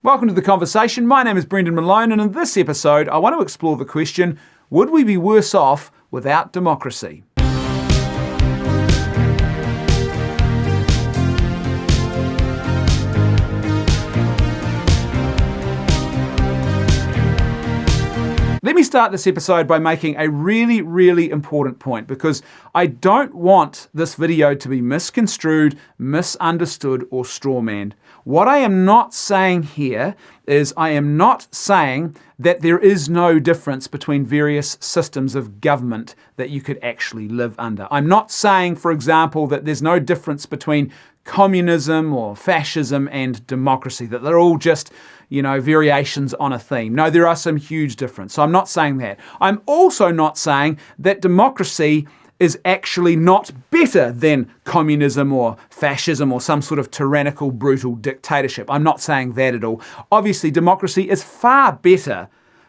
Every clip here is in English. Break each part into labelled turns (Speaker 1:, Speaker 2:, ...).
Speaker 1: Welcome to The Conversation. My name is Brendan Malone, and in this episode, I want to explore the question, would we be worse off without democracy? Let me start this episode by making a really important point, because I don't want this video to be misconstrued, misunderstood, or strawmanned. What I am not saying here is I am not saying that there is no difference between various systems of government that you could actually live under. I'm not saying, for example, that there's no difference between communism or fascism and democracy, that they're all just, variations on a theme. No, there are some huge differences. So I'm not saying that. I'm also not saying that democracy is actually not better than communism or fascism or some sort of tyrannical, brutal dictatorship. I'm not saying that at all. Obviously, democracy is far better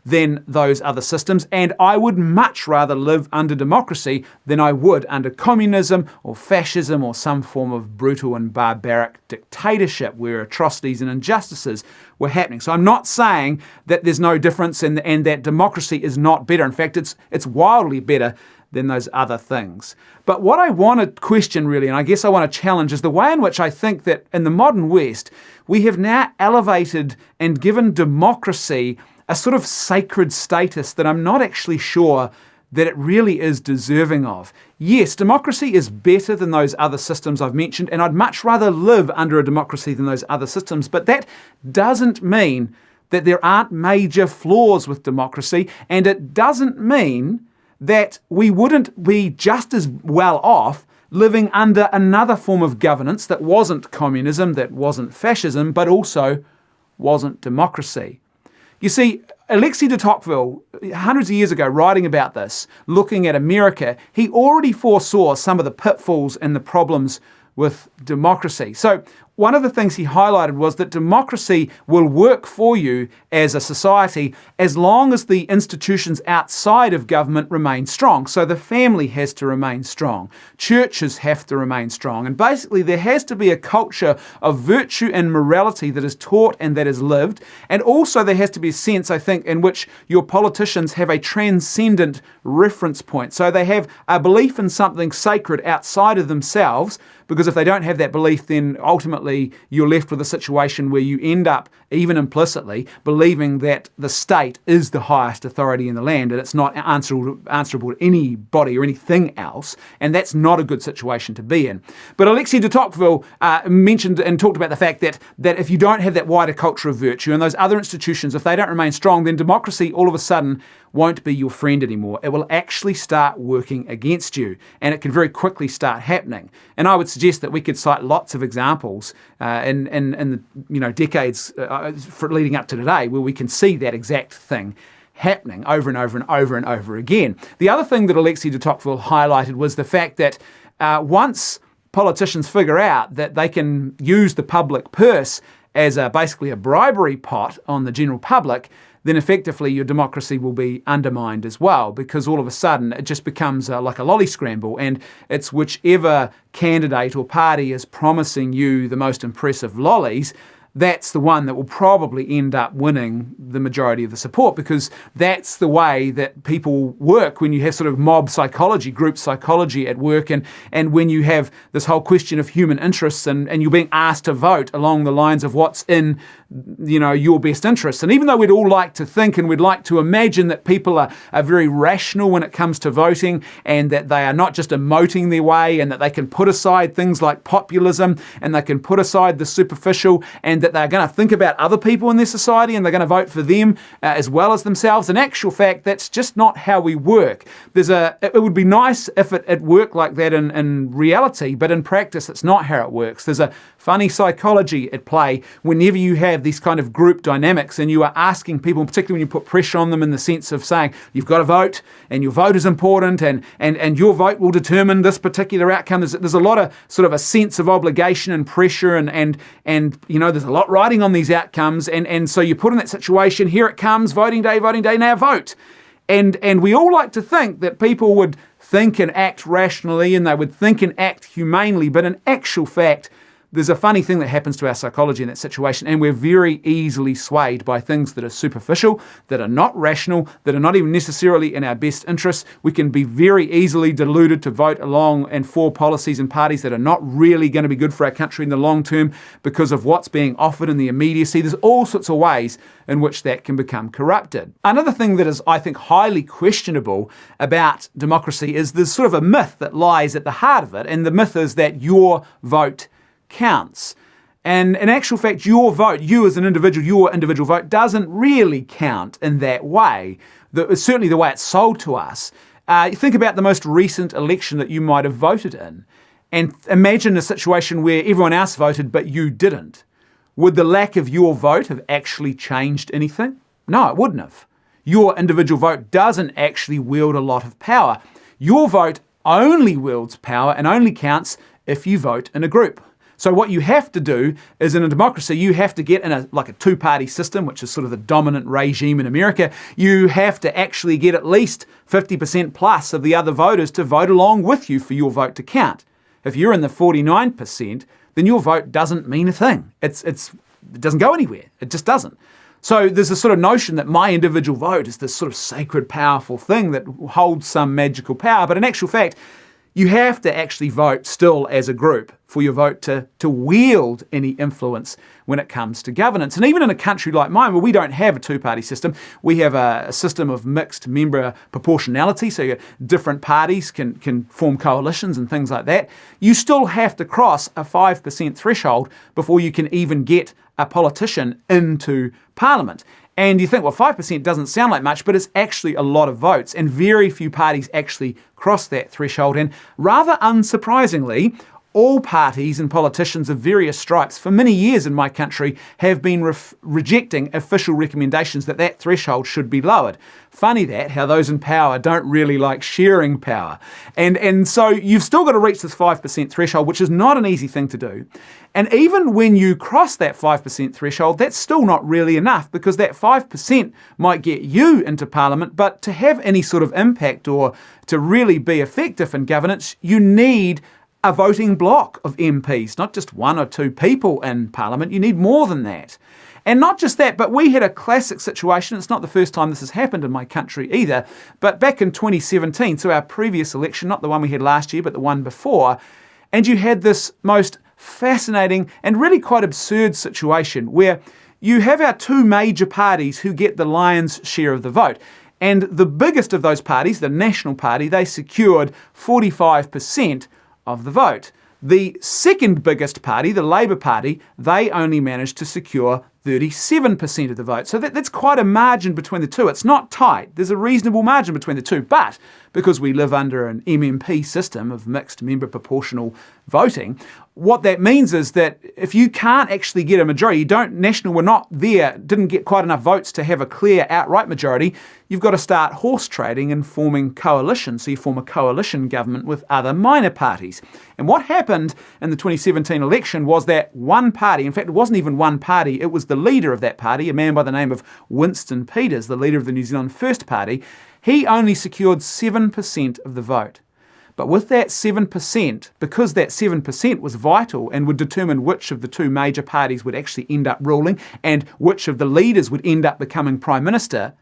Speaker 1: than those other systems, and I would much rather live under democracy than I would under communism or fascism or some form of brutal and barbaric dictatorship where atrocities and injustices were happening. So I'm not saying that there's no difference and that democracy is not better. In fact, it's wildly better than those other things. But what I want to question really, and I guess I want to challenge, is the way in which I think that in the modern West, we have now elevated and given democracy a sort of sacred status that I'm not actually sure that it really is deserving of. Yes, democracy is better than those other systems I've mentioned, and I'd much rather live under a democracy than those other systems, but that doesn't mean that there aren't major flaws with democracy, and it doesn't mean that we wouldn't be just as well off living under another form of governance that wasn't communism, that wasn't fascism, but also wasn't democracy. You see, Alexis de Tocqueville, hundreds of years ago, writing about this, looking at America, he already foresaw some of the pitfalls and the problems with democracy. So one of the things he highlighted was that democracy will work for you as a society as long as the institutions outside of government remain strong. So the family has to remain strong. Churches have to remain strong. And basically there has to be a culture of virtue and morality that is taught and that is lived. And also there has to be a sense, I think, in which your politicians have a transcendent reference point. So they have a belief in something sacred outside of themselves, because if they don't have that belief, then ultimately you're left with a situation where you end up, even implicitly, believing that the state is the highest authority in the land and it's not answerable to anybody or anything else, and that's not a good situation to be in. But Alexis de Tocqueville mentioned and talked about the fact that if you don't have that wider culture of virtue and those other institutions, if they don't remain strong, then democracy all of a sudden won't be your friend anymore. It will actually start working against you, and it can very quickly start happening. And I would suggest that we could cite lots of examples in the decades leading up to today where we can see that exact thing happening over and over and over and over again. The other thing that Alexis de Tocqueville highlighted was the fact that once politicians figure out that they can use the public purse as basically a bribery pot on the general public, then effectively your democracy will be undermined as well, because all of a sudden it just becomes like a lolly scramble, and it's whichever candidate or party is promising you the most impressive lollies, that's the one that will probably end up winning the majority of the support, because that's the way that people work when you have sort of mob psychology, group psychology at work, and when you have this whole question of human interests and you're being asked to vote along the lines of what's in your best interests. And even though we'd all like to think and we'd like to imagine that people are very rational when it comes to voting, and that they are not just emoting their way, and that they can put aside things like populism, and they can put aside the superficial, and that they're going to think about other people in their society and they're going to vote for them as well as themselves. In actual fact, that's just not how we work. It would be nice if it worked like that in reality, but in practice, it's not how it works. There's a funny psychology at play whenever you have these kind of group dynamics and you are asking people, particularly when you put pressure on them in the sense of saying, you've got to vote and your vote is important and your vote will determine this particular outcome. There's a lot of sort of a sense of obligation and pressure and there's a lot riding on these outcomes, and so you're put in that situation. Here it comes, voting day, now vote. And we all like to think that people would think and act rationally, and they would think and act humanely, but in actual fact, there's a funny thing that happens to our psychology in that situation, and we're very easily swayed by things that are superficial, that are not rational, that are not even necessarily in our best interests. We can be very easily deluded to vote along and for policies and parties that are not really going to be good for our country in the long term because of what's being offered in the immediacy. There's all sorts of ways in which that can become corrupted. Another thing that is, I think, highly questionable about democracy is there's sort of a myth that lies at the heart of it, and the myth is that your vote counts. And in actual fact, your vote, you as an individual, your individual vote doesn't really count in that way. Certainly the way it's sold to us. Think about the most recent election that you might have voted in, and imagine a situation where everyone else voted but you didn't. Would the lack of your vote have actually changed anything? No, it wouldn't have. Your individual vote doesn't actually wield a lot of power. Your vote only wields power and only counts if you vote in a group. So what you have to do is, in a democracy, you have to get in a two-party system, which is sort of the dominant regime in America. You have to actually get at least 50% plus of the other voters to vote along with you for your vote to count. If you're in the 49%, then your vote doesn't mean a thing. It doesn't go anywhere. It just doesn't. So there's this sort of notion that my individual vote is this sort of sacred, powerful thing that holds some magical power. But in actual fact, you have to actually vote still as a group for your vote to wield any influence when it comes to governance. And even in a country like mine, where we don't have a two-party system, we have a system of mixed member proportionality, so different parties can form coalitions and things like that. You still have to cross a 5% threshold before you can even get a politician into Parliament. And you think, well, 5% doesn't sound like much, but it's actually a lot of votes. And very few parties actually cross that threshold. And rather unsurprisingly, all parties and politicians of various stripes for many years in my country have been rejecting official recommendations that threshold should be lowered. Funny that, how those in power don't really like sharing power. And so you've still got to reach this 5% threshold, which is not an easy thing to do. And even when you cross that 5% threshold, that's still not really enough, because that 5% might get you into Parliament, but to have any sort of impact or to really be effective in governance, you need a voting block of MPs, not just one or two people in Parliament. You need more than that. And not just that, but we had a classic situation. It's not the first time this has happened in my country either, but back in 2017, so our previous election, not the one we had last year, but the one before, and you had this most fascinating and really quite absurd situation where you have our two major parties who get the lion's share of the vote. And the biggest of those parties, the National Party, they secured 45% of the vote. The second biggest party, the Labour Party, they only managed to secure 37% of the vote. So that's quite a margin between the two. It's not tight. There's a reasonable margin between the two. But because we live under an MMP system of mixed member proportional voting, what that means is that if you can't actually get a majority, National were not there, didn't get quite enough votes to have a clear outright majority, you've got to start horse trading and forming coalitions. So you form a coalition government with other minor parties. And what happened in the 2017 election was that one party, in fact, it wasn't even one party, it was the leader of that party, a man by the name of Winston Peters, the leader of the New Zealand First Party. He only secured 7% of the vote. But with that 7%, because that 7% was vital and would determine which of the two major parties would actually end up ruling and which of the leaders would end up becoming Prime Minister,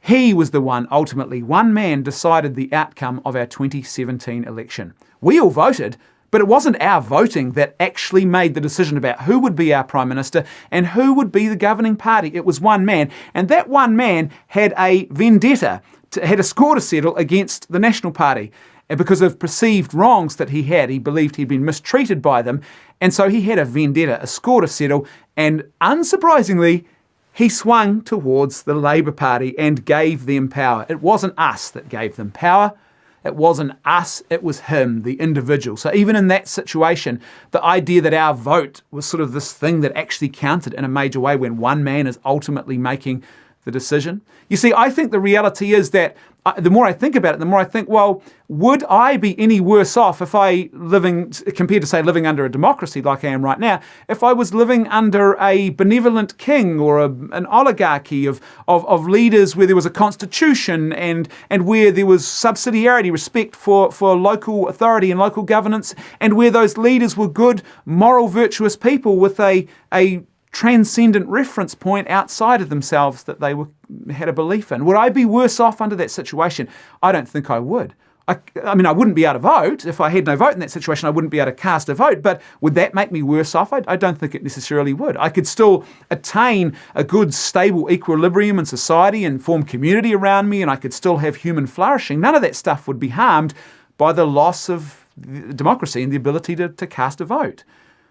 Speaker 1: he was the one, ultimately, one man decided the outcome of our 2017 election. We all voted, but it wasn't our voting that actually made the decision about who would be our Prime Minister and who would be the governing party. It was one man. And that one man had a vendetta, had a score to settle against the National Party. And because of perceived wrongs that he believed he'd been mistreated by them. And so he had a vendetta, a score to settle. And unsurprisingly, he swung towards the Labour Party and gave them power. It wasn't us that gave them power. It wasn't us, it was him, the individual. So even in that situation, the idea that our vote was sort of this thing that actually counted in a major way when one man is ultimately making the decision. You see, I think the reality is that the more I think about it, the more I think, well, would I be any worse off if compared to, say, living under a democracy like I am right now, if I was living under a benevolent king or an oligarchy of leaders where there was a constitution and where there was subsidiarity, respect for local authority and local governance, and where those leaders were good, moral, virtuous people with a transcendent reference point outside of themselves that they had a belief in. Would I be worse off under that situation? I don't think I would. I mean, I wouldn't be able to vote. If I had no vote in that situation, I wouldn't be able to cast a vote. But would that make me worse off? I don't think it necessarily would. I could still attain a good, stable equilibrium in society and form community around me, and I could still have human flourishing. None of that stuff would be harmed by the loss of democracy and the ability to cast a vote.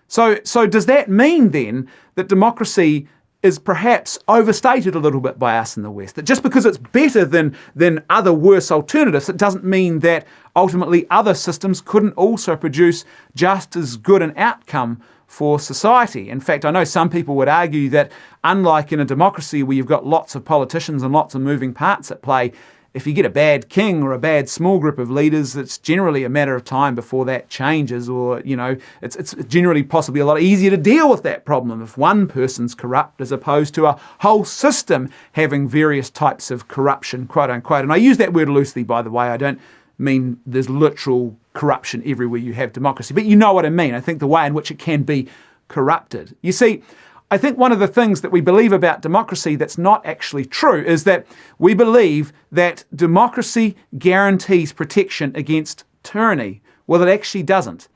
Speaker 1: So does that mean then that democracy is perhaps overstated a little bit by us in the West? That just because it's better than other worse alternatives, it doesn't mean that ultimately other systems couldn't also produce just as good an outcome for society. In fact, I know some people would argue that unlike in a democracy where you've got lots of politicians and lots of moving parts at play, if you get a bad king or a bad small group of leaders, it's generally a matter of time before that changes, or, it's generally possibly a lot easier to deal with that problem if one person's corrupt as opposed to a whole system having various types of corruption, quote unquote. And I use that word loosely, by the way. I don't mean there's literal corruption everywhere you have democracy, but you know what I mean. I think the way in which it can be corrupted. You see, I think one of the things that we believe about democracy that's not actually true is that we believe that democracy guarantees protection against tyranny. Well, it actually doesn't.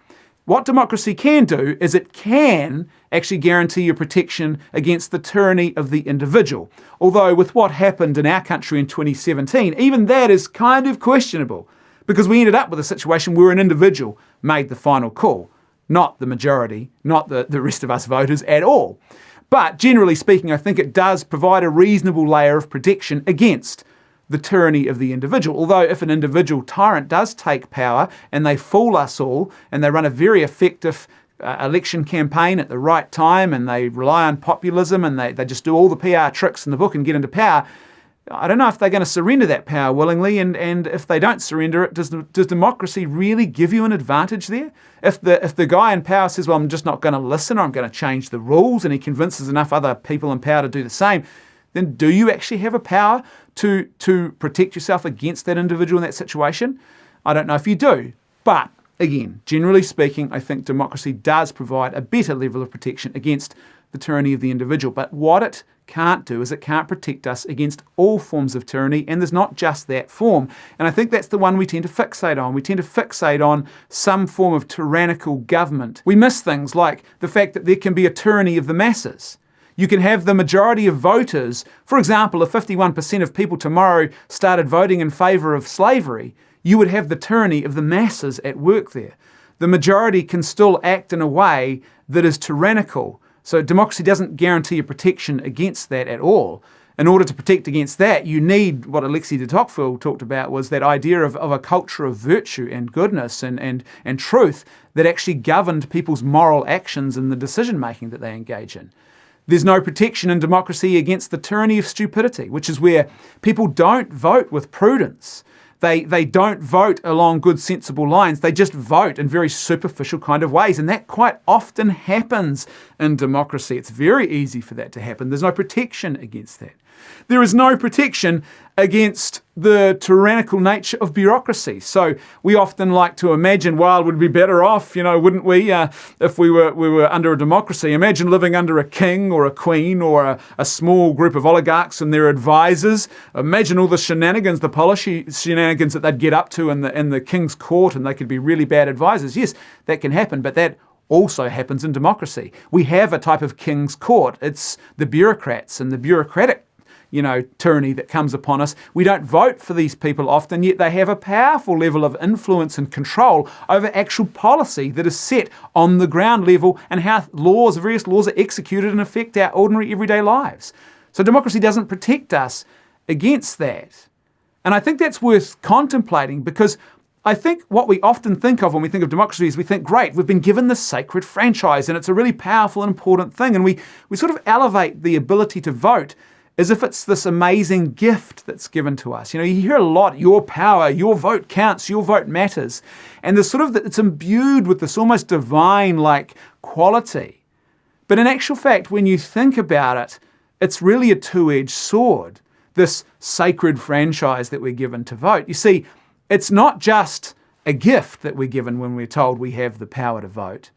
Speaker 1: What democracy can do is it can actually guarantee your protection against the tyranny of the individual. Although with what happened in our country in 2017, even that is kind of questionable, because we ended up with a situation where an individual made the final call. Not the majority, not the rest of us voters at all. But generally speaking, I think it does provide a reasonable layer of protection against the tyranny of the individual. Although if an individual tyrant does take power and they fool us all and they run a very effective election campaign at the right time and they rely on populism and they just do all the PR tricks in the book and get into power, I don't know if they're going to surrender that power willingly, and if they don't surrender it, does democracy really give you an advantage there? If the guy in power says, well, I'm just not going to listen, or I'm going to change the rules, and he convinces enough other people in power to do the same, then do you actually have a power to protect yourself against that individual in that situation? I don't know if you do. But again, generally speaking, I think democracy does provide a better level of protection against the tyranny of the individual. But what it can't do is it can't protect us against all forms of tyranny, and there's not just that form. And I think that's the one we tend to fixate on. We tend to fixate on some form of tyrannical government. We miss things like the fact that there can be a tyranny of the masses. You can have the majority of voters, for example, if 51% of people tomorrow started voting in favour of slavery, you would have the tyranny of the masses at work there. The majority can still act in a way that is tyrannical. So democracy doesn't guarantee a protection against that at all. In order to protect against that, you need what Alexis de Tocqueville talked about, was that idea of a culture of virtue and goodness and truth that actually governed people's moral actions and the decision-making that they engage in. There's no protection in democracy against the tyranny of stupidity, which is where people don't vote with prudence. They don't vote along good, sensible lines. They just vote in very superficial kind of ways. And that quite often happens in democracy. It's very easy for that to happen. There's no protection against that. There is no protection against the tyrannical nature of bureaucracy. So we often like to imagine, well, we'd be better off, wouldn't we, if we were under a democracy. Imagine living under a king or a queen or a small group of oligarchs and their advisors. Imagine all the shenanigans, the policy shenanigans that they'd get up to in the king's court, and they could be really bad advisors. Yes, that can happen, but that also happens in democracy. We have a type of king's court. It's the bureaucrats and the bureaucratic tyranny that comes upon us. We don't vote for these people often, yet they have a powerful level of influence and control over actual policy that is set on the ground level and how various laws are executed and affect our ordinary everyday lives. So democracy doesn't protect us against that. And I think that's worth contemplating, because I think what we often think of when we think of democracy is we think, great, we've been given this sacred franchise and it's a really powerful and important thing. And we sort of elevate the ability to vote as if it's this amazing gift that's given to us. You hear a lot, your power, your vote counts, your vote matters. And it's imbued with this almost divine-like quality. But in actual fact, when you think about it, it's really a two-edged sword, this sacred franchise that we're given to vote. You see, it's not just a gift that we're given when we're told we have the power to vote.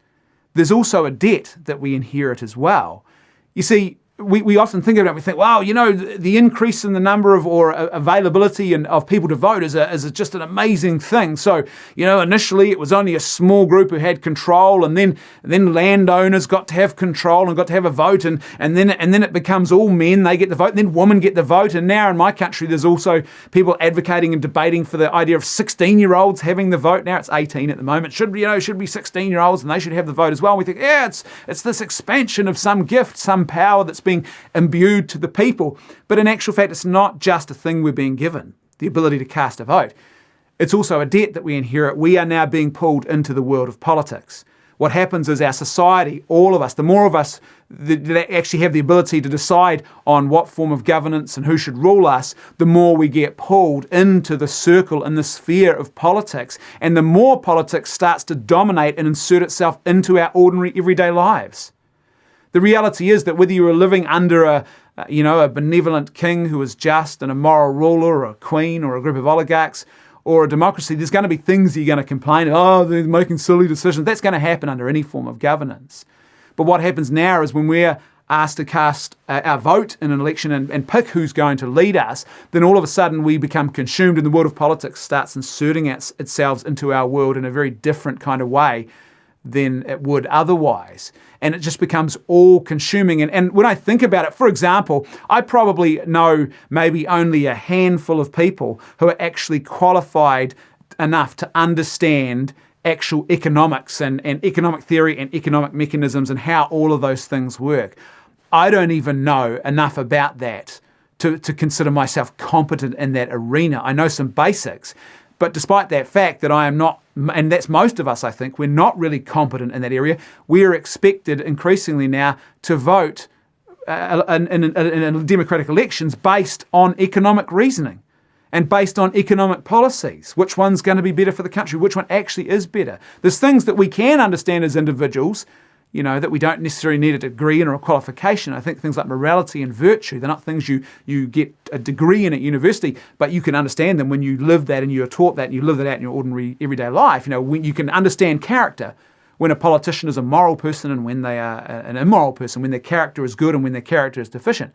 Speaker 1: There's also a debt that we inherit as well. You see, we often think about it, we think, wow, the increase in the number or availability of people to vote is just an amazing thing. So, initially it was only a small group who had control, and then landowners got to have control and got to have a vote, and then it becomes all men, they get the vote, and then women get the vote. And now in my country, there's also people advocating and debating for the idea of 16-year-olds having the vote. Now it's 18 at the moment. Should be 16-year-olds, and they should have the vote as well. And we think, it's this expansion of some gift, some power that's being imbued to the people. But in actual fact, it's not just a thing we're being given, the ability to cast a vote. It's also a debt that we inherit. We are now being pulled into the world of politics. What happens is our society, all of us, the more of us that actually have the ability to decide on what form of governance and who should rule us, the more we get pulled into the circle and the sphere of politics, and the more politics starts to dominate and insert itself into our ordinary everyday lives. The reality is that whether you are living under a benevolent king who is just and a moral ruler, or a queen, or a group of oligarchs, or a democracy, there's going to be things you're going to complain, they're making silly decisions. That's going to happen under any form of governance. But what happens now is when we're asked to cast our vote in an election and pick who's going to lead us, then all of a sudden we become consumed, and the world of politics starts inserting itself into our world in a very different kind of way than it would otherwise. And it just becomes all-consuming. And when I think about it, for example, I probably know maybe only a handful of people who are actually qualified enough to understand actual economics and economic theory and economic mechanisms and how all of those things work. I don't even know enough about that to consider myself competent in that arena. I know some basics. But despite that fact that I am not, and that's most of us, I think, we're not really competent in that area, we are expected increasingly now to vote in democratic elections based on economic reasoning and based on economic policies. Which one's going to be better for the country? Which one actually is better? There's things that we can understand as individuals, that we don't necessarily need a degree in or a qualification. I think things like morality and virtue, they're not things you get a degree in at university, but you can understand them when you live that and you're taught that and you live that out in your ordinary everyday life. When you can understand character, when a politician is a moral person and when they are an immoral person, when their character is good and when their character is deficient.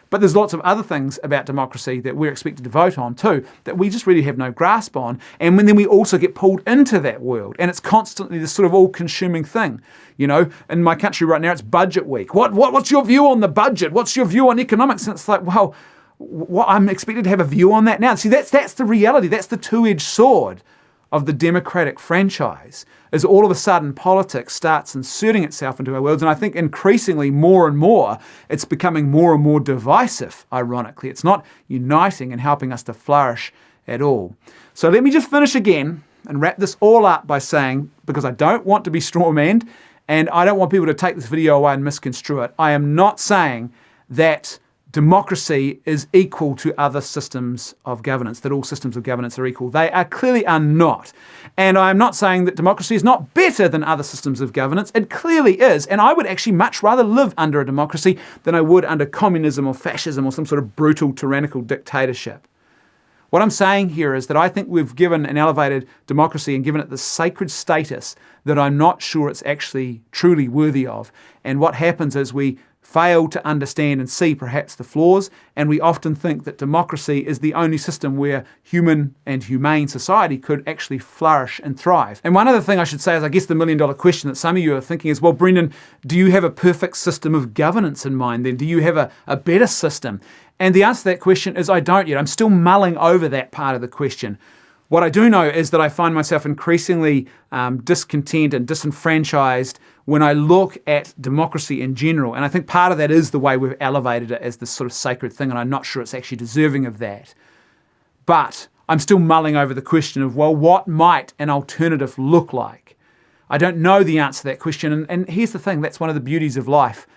Speaker 1: But there's lots of other things about democracy that we're expected to vote on too, that we just really have no grasp on. And then we also get pulled into that world. And it's constantly this sort of all-consuming thing. In my country right now, it's budget week. What's your view on the budget? What's your view on economics? And it's like, well, I'm expected to have a view on that now. See, that's the reality. That's the two-edged sword of the democratic franchise, is all of a sudden politics starts inserting itself into our worlds. And I think increasingly more and more, it's becoming more and more divisive, ironically. It's not uniting and helping us to flourish at all. So let me just finish again and wrap this all up by saying, because I don't want to be strawmanned and I don't want people to take this video away and misconstrue it, I am not saying that democracy is equal to other systems of governance, that all systems of governance are equal. They clearly are not. And I'm not saying that democracy is not better than other systems of governance. It clearly is. And I would actually much rather live under a democracy than I would under communism or fascism or some sort of brutal, tyrannical dictatorship. What I'm saying here is that I think we've given an elevated democracy and given it the sacred status that I'm not sure it's actually truly worthy of. And what happens is we fail to understand and see perhaps the flaws, and we often think that democracy is the only system where human and humane society could actually flourish and thrive. And one other thing I should say is, I guess the million-dollar question that some of you are thinking is, well, Brendan, do you have a perfect system of governance in mind then? Do you have a better system? And the answer to that question is I don't yet. I'm still mulling over that part of the question. What I do know is that I find myself increasingly discontent and disenfranchised when I look at democracy in general. And I think part of that is the way we've elevated it as this sort of sacred thing, and I'm not sure it's actually deserving of that. But I'm still mulling over the question of, well, what might an alternative look like? I don't know the answer to that question. And here's the thing, that's one of the beauties of life.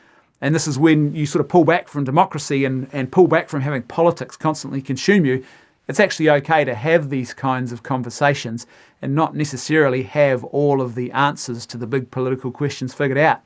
Speaker 1: And this is when you sort of pull back from democracy and pull back from having politics constantly consume you. It's actually okay to have these kinds of conversations and not necessarily have all of the answers to the big political questions figured out.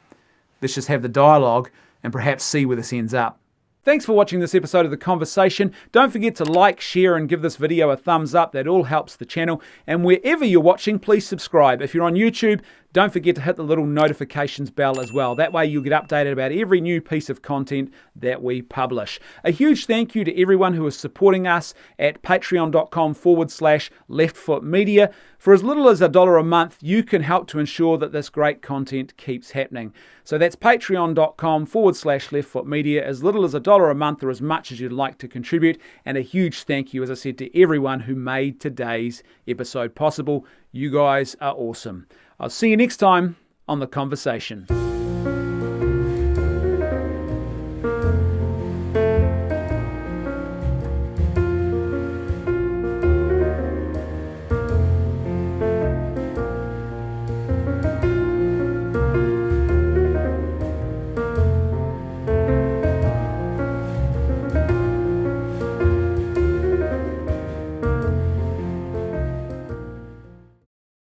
Speaker 1: Let's just have the dialogue and perhaps see where this ends up. Thanks for watching this episode of The Conversation. Don't forget to like, share, and give this video a thumbs up. That all helps the channel. And wherever you're watching, please subscribe. If you're on YouTube, don't forget to hit the little notifications bell as well. That way you'll get updated about every new piece of content that we publish. A huge thank you to everyone who is supporting us at patreon.com/leftfootmedia. For as little as $1 a month, you can help to ensure that this great content keeps happening. So that's patreon.com/leftfootmedia. As little as $1 a month or as much as you'd like to contribute. And a huge thank you, as I said, to everyone who made today's episode possible. You guys are awesome. I'll see you next time on The Conversation.